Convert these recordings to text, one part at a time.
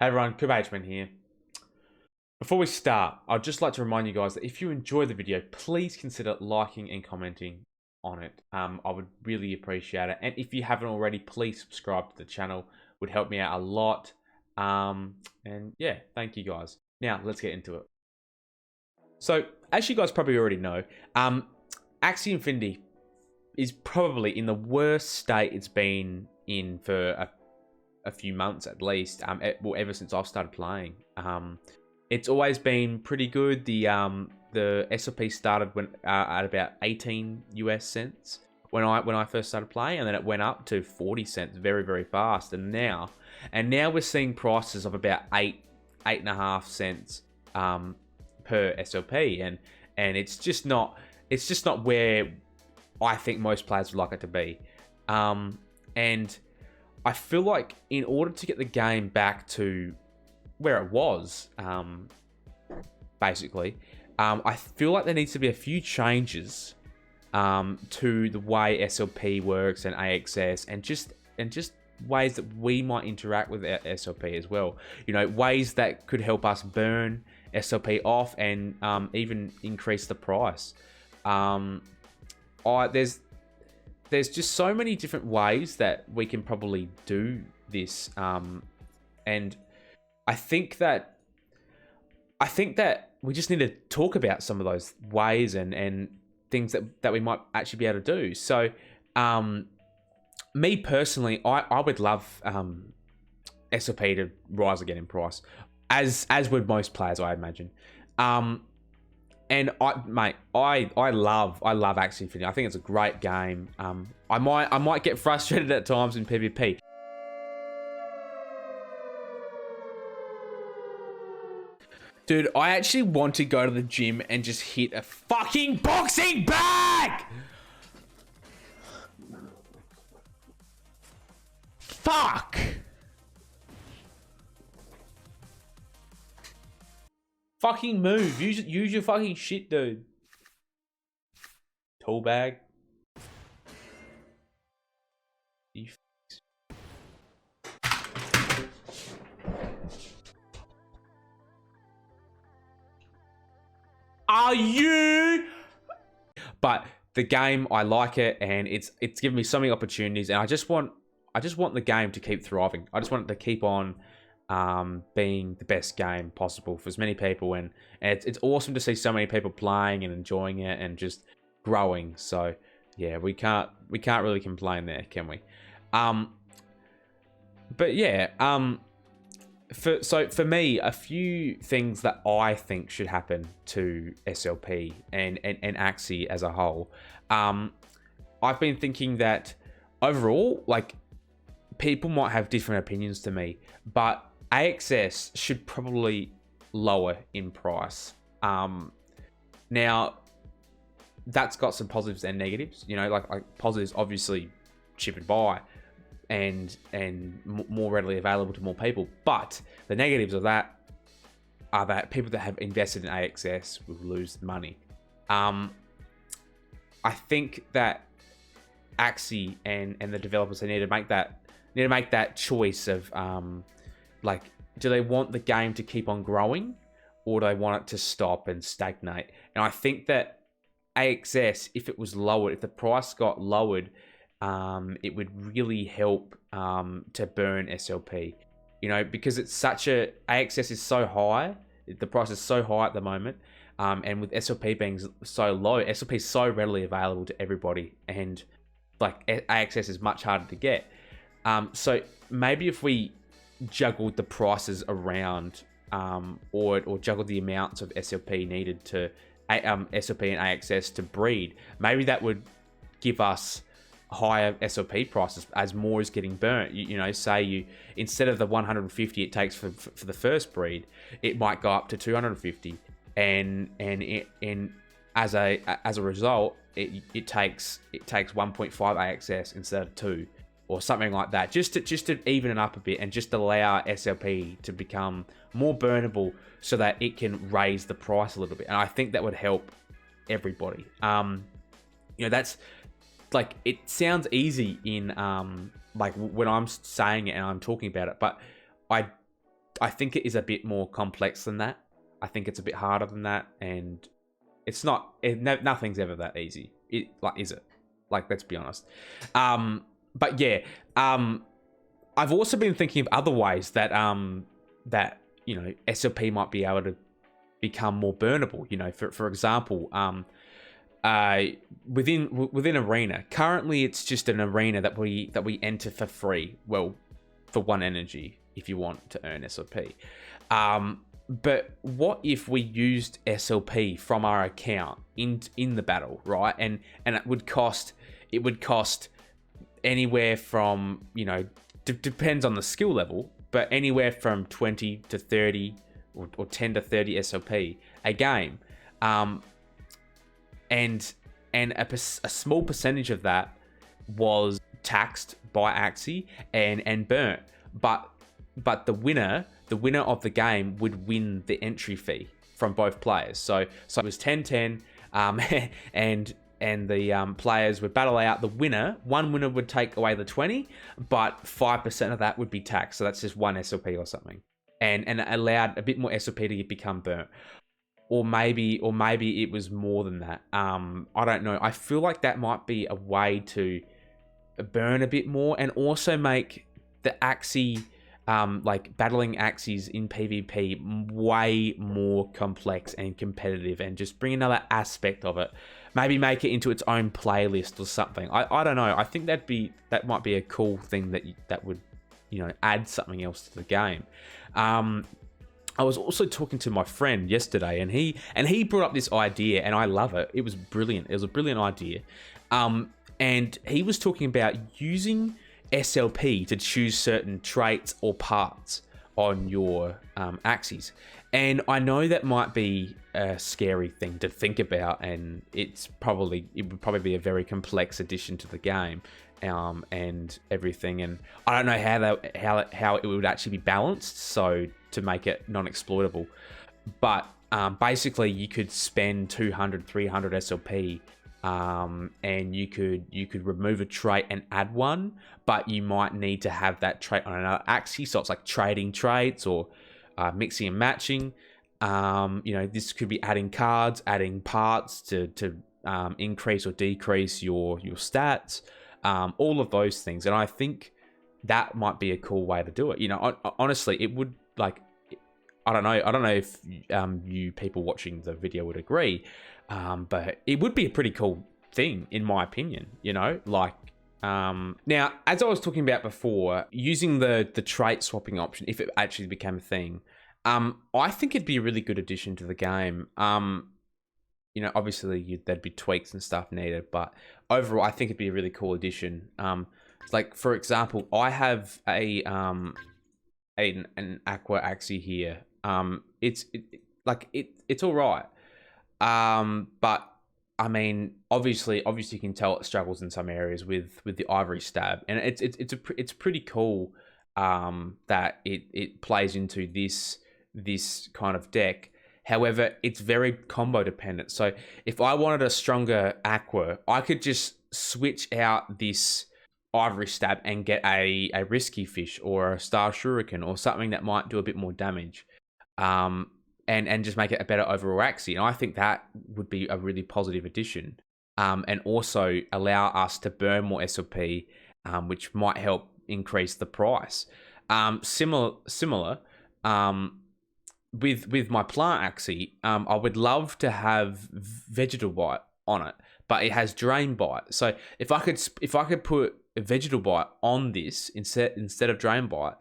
Hey everyone, Kubhman here. Before we start, I'd just like to remind you guys that if you enjoy the video, please consider liking and commenting on it. I would really appreciate it. And if you haven't already, please subscribe to the channel. Would help me out a lot. And yeah, thank you guys. Now, let's get into it. So, as you guys probably already know, Axie Infinity is probably in the worst state it's been in for a few months at least. Well, ever since I've started playing. It's always been pretty good. The SLP started when at about 18 US cents when I first started playing, and then it went up to 40 cents very, very fast. And now we're seeing prices of about 8.5 cents per SLP, and it's just not where I think most players would like it to be. And I feel like in order to get the game back to where it was, basically, I feel like there needs to be a few changes to the way SLP works and AXS, and just ways that we might interact with SLP as well. You know, ways that could help us burn SLP off and even increase the price. There's just so many different ways that we can probably do this, and I think that we just need to talk about some of those ways and things that we might actually be able to do. So, me personally, I would love SLP to rise again in price, as would most players, I imagine. And I love Axie Infinity. I think it's a great game. I might get frustrated at times in PvP. Dude, I actually want to go to the gym and just hit a fucking boxing bag! Fuck! Fucking move. Use your fucking shit, dude. Tool bag. Are you? But the game, I like it, and it's given me so many opportunities, and I just want the game to keep thriving. I just want it to keep on being the best game possible for as many people, and it's awesome to see so many people playing and enjoying it and just growing. So yeah, we can't really complain there, can we? But yeah, for me, a few things that I think should happen to SLP and Axie as a whole. I've been thinking that overall, like, people might have different opinions to me, but AXS should probably lower in price. Now, that's got some positives and negatives. You know, like positives, obviously, chip and buy, and more readily available to more people. But the negatives of that are that people that have invested in AXS will lose money. I think that Axie and the developers, they need to make that choice of like, do they want the game to keep on growing, or do they want it to stop and stagnate? And I think that AXS, if it was lowered, if the price got lowered, it would really help to burn SLP. You know, because it's AXS is so high, the price is so high at the moment, and with SLP being so low, SLP is so readily available to everybody, and like AXS is much harder to get. So maybe if we juggled the prices around, or juggled the amounts of SLP needed to SLP and AXS to breed, maybe that would give us higher SLP prices as more is getting burnt. You know, say you, instead of the 150 it takes for the first breed, it might go up to 250, and as a result, it takes 1.5 AXS instead of 2, or something like that, just to even it up a bit, and just allow SLP to become more burnable so that it can raise the price a little bit. And I think that would help everybody. You know, that's, like, it sounds easy in like when I'm saying it and I'm talking about it, but I think it is a bit more complex than that. I think it's a bit harder than that, and it's not. Nothing's ever that easy. Is it? Like, let's be honest. But yeah. I've also been thinking of other ways that that SLP might be able to become more burnable. For example, within Arena. Currently, it's just an arena that we enter for free. Well, for 1 energy if you want to earn SLP. But what if we used SLP from our account in the battle, right? And it would cost anywhere from, depends on the skill level, but anywhere from 20 to 30 or 10 to 30 SLP a game. And a small percentage of that was taxed by Axie and burnt. But the winner of the game would win the entry fee from both players. So it was 10-10, and the players would battle out the winner. One winner would take away the 20, but 5% of that would be taxed. So that's just 1 SLP or something, and it allowed a bit more SLP to become burnt. Or maybe it was more than that. I don't know. I feel like that might be a way to burn a bit more, and also make the Axie, like battling Axies in PvP, way more complex and competitive, and just bring another aspect of it. Maybe make it into its own playlist or something. I don't know. I think that might be a cool thing that would add something else to the game. I was also talking to my friend yesterday, and he brought up this idea, and I love it. It was brilliant. It was a brilliant idea. And he was talking about using SLP to choose certain traits or parts on your Axies. And I know that might be a scary thing to think about, and it would probably be a very complex addition to the game, and everything. And I don't know how it would actually be balanced, so to make it non-exploitable. But basically, you could spend 200, 300 SLP, and you could remove a trait and add one, but you might need to have that trait on another Axie. So it's like trading traits or mixing and matching. This could be adding cards, adding parts to increase or decrease your stats, all of those things. And I think that might be a cool way to do it. Honestly, it would, like, I don't know if you people watching the video would agree, but it would be a pretty cool thing, in my opinion. Now, as I was talking about before, using the trait swapping option, if it actually became a thing, I think it'd be a really good addition to the game. Obviously there'd be tweaks and stuff needed, but overall, I think it'd be a really cool addition. Like, for example, I have an Aqua Axie here. It's all right. But I mean, obviously you can tell it struggles in some areas with the Ivory Stab, and it's pretty cool that it plays into this kind of deck. However, it's very combo dependent. So if I wanted a stronger Aqua, I could just switch out this Ivory Stab and get a Risky Fish or a Star Shuriken or something that might do a bit more damage. And just make it a better overall Axie. And I think that would be a really positive addition. And also allow us to burn more SLP, which might help increase the price. Similar, with my plant Axie, I would love to have Vegetal Bite on it, but it has Drain Bite. So if I could put a Vegetal Bite on this instead of Drain Bite,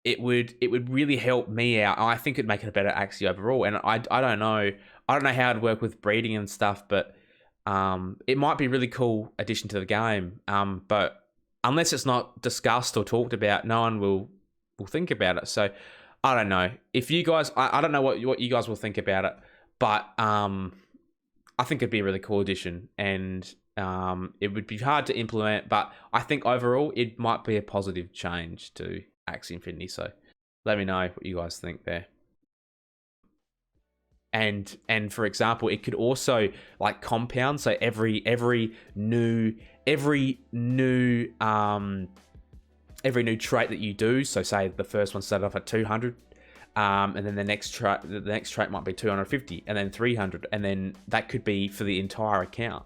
it would really help me out. I think it'd make it a better Axie overall. And I don't know how it'd work with breeding and stuff, but it might be a really cool addition to the game. But unless it's not discussed or talked about, no one will think about it. So I don't know if you guys. I don't know what you guys will think about it, but I think it'd be a really cool addition, and it would be hard to implement. But I think overall it might be a positive change to Axie Infinity. So let me know what you guys think there. And for example, it could also like compound. So every new every new trait that you do. So say the first one started off at 200, and then the next trait might be 250, and then 300, and then that could be for the entire account.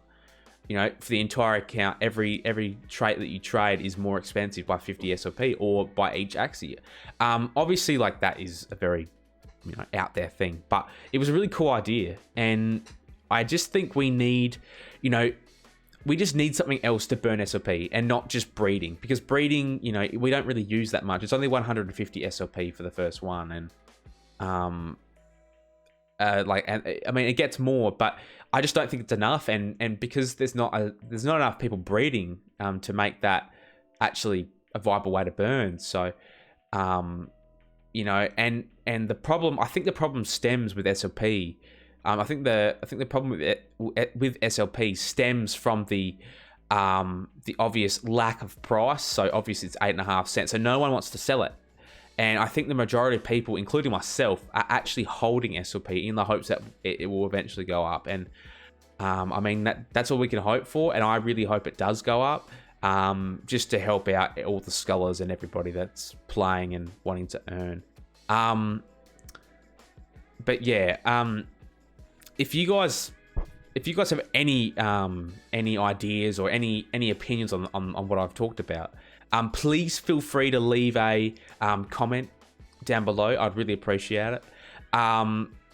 You know, for the entire account, every trait that you trade is more expensive by 50 SLP or by each Axie. Obviously, like, that is a very, you know, out there thing, but it was a really cool idea, and I just think we need, you know, we just need something else to burn SLP and not just breeding, because breeding, you know, we don't really use that much. It's only 150 SLP for the first one, and I mean, it gets more, but I just don't think it's enough, and because there's not enough people breeding to make that actually a viable way to burn. So, you know, and the problem, I think the problem stems with SLP. I think the problem with SLP stems from the obvious lack of price. So obviously it's 8.5 cents, so no one wants to sell it. And I think the majority of people, including myself, are actually holding SLP in the hopes that it will eventually go up. And I mean, that's all we can hope for, and I really hope it does go up, just to help out all the scholars and everybody that's playing and wanting to earn. But yeah, if you guys have any ideas or any opinions on what I've talked about, please feel free to leave a comment down below. I'd really appreciate it.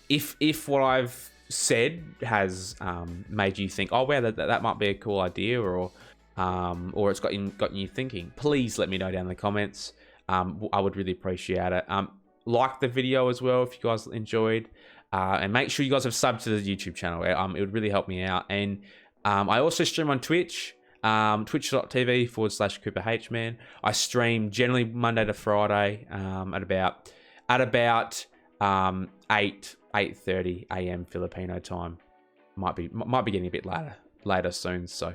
If what I've said has made you think, oh wow, that might be a cool idea, or it's got you thinking, please let me know down in the comments. I would really appreciate it. Like the video as well if you guys enjoyed, and make sure you guys have subbed to the YouTube channel. It would really help me out. And I also stream on Twitch. Twitch.tv/CooperHman. I stream generally Monday to Friday at about 8:30 a.m. Filipino time. Might be getting a bit later soon. So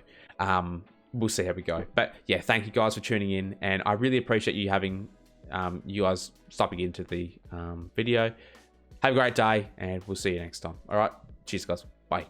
we'll see how we go. But yeah, thank you guys for tuning in, and I really appreciate you having you guys stopping into the video. Have a great day, and we'll see you next time. All right, cheers, guys. Bye.